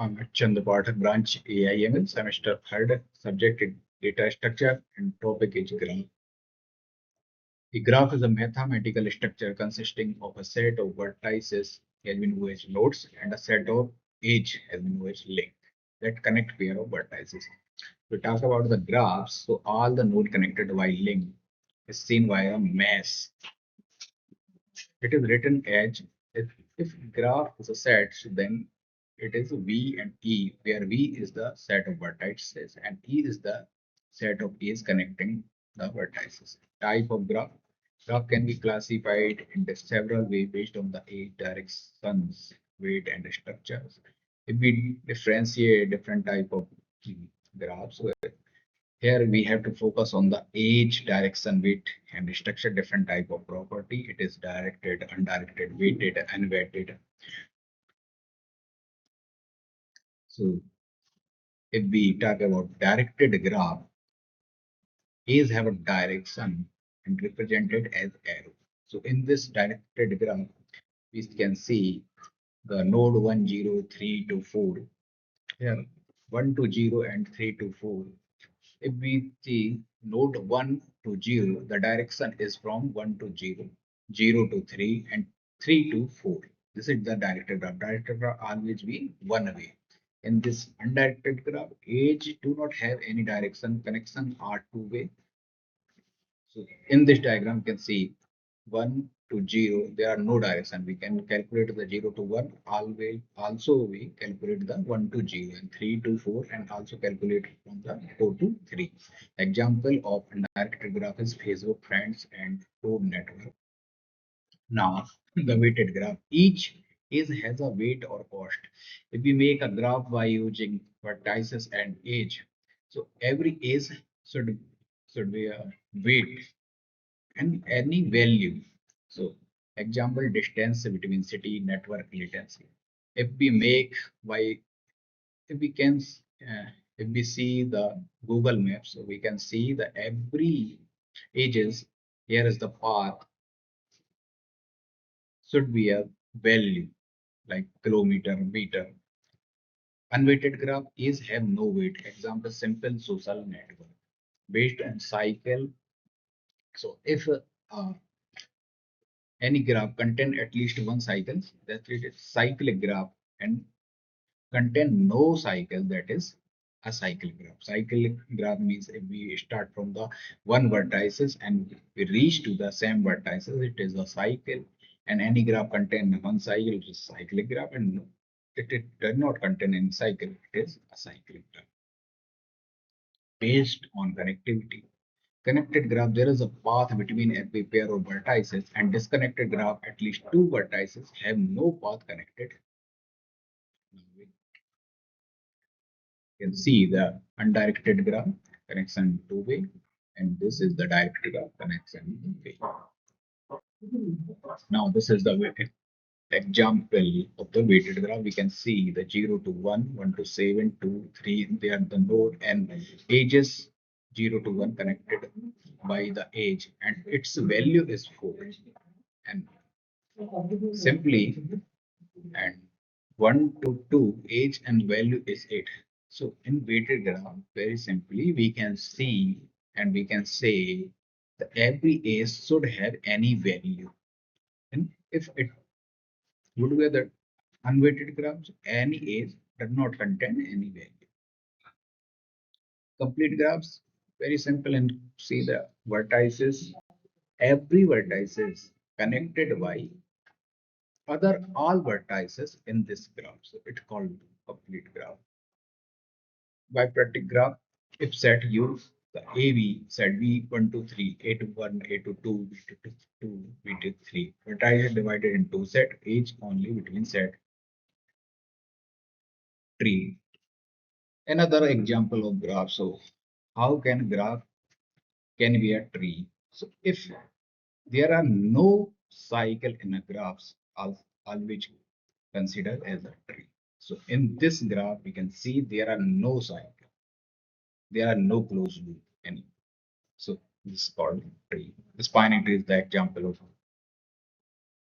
I'm Chandra Pathak, branch AIML, semester third, subject is data structure and topic is graph. A graph is a mathematical structure consisting of a set of vertices has been known as nodes and a set of edge has been known as link that connect pair of vertices. We talk about the graphs, so all the node connected by link is seen via mesh. It is written as if graph is a set, so then it is V and E, where V is the set of vertices and E is the set of edges connecting the vertices. Type of graph. Graph can be classified into several ways based on the age, directions, weight, and structures. If we differentiate different type of graphs, here we have to focus on the age, direction, weight, and structure, different type of property. It is directed, undirected, weighted, unweighted. So if we talk about directed graph, A's have a direction and represented as arrow. So in this directed graph, we can see the node 1, 0, 3 to 4. Here 1 to 0 and 3 to 4. If we see node 1 to 0, the direction is from 1 to 0, 0 to 3, and 3 to 4. This is the directed graph. Directed graph always be one way. In this undirected graph, edge do not have any direction. Connection are two way. So in this diagram, you can see 1 to 0, there are no direction. We can calculate the 0 to 1. Always, also we calculate the 1 to 0 and 3 to 4 and also calculate from the 4 to 3. Example of undirected graph is Facebook friends and Probe network. Now the weighted graph. Each edge has a weight or cost. If we make a graph by using vertices and edge, so every edge should be a weight and any value. So example distance between city network latency. If we make by if we can if we see the Google Maps, so we can see the every edges. Here is the path should be a value like kilometer, meter. Unweighted graph is have no weight. Example simple social network based on cycle. So if any graph contain at least one cycle, that it is cyclic graph, and contain no cycle, that is a cyclic graph. Cyclic graph means if we start from the one vertices and we reach to the same vertices, it is a cycle. And any graph contain one cycle, it is cyclic graph, and it does not contain any cycle, it is a cyclic graph. Based on connectivity. Connected graph, there is a path between every pair of vertices, and disconnected graph, at least two vertices have no path connected. You can see the undirected graph connection two way, and this is the directed graph connection way. Now this is the example of the weighted graph. We can see the 0 to 1, 1 to 7, 2, 3, they are the node, and edges 0 to 1 connected by the edge, and its value is 4. And simply, and 1 to 2 age and value is 8. So in weighted graph, very simply we can see and we can say that every age should have any value, and if it would be the unweighted graphs, any age does not contain any value. Complete graphs, very simple, and see the vertices, every vertice is connected by other all vertices in this graph, so it's called complete graph. Bipartite graph, if set use the AV set V1 to 3, A to 1, A to 2, B to 2, B to 3. Vertices divided into set, each only between set tree. Another example of graph. So how can graph can be a tree? So if there are no cycle in a graphs, all which considered as a tree. So in this graph, we can see there are no cycle. There are no closed loop any. So this is called tree. The spinning tree is the example of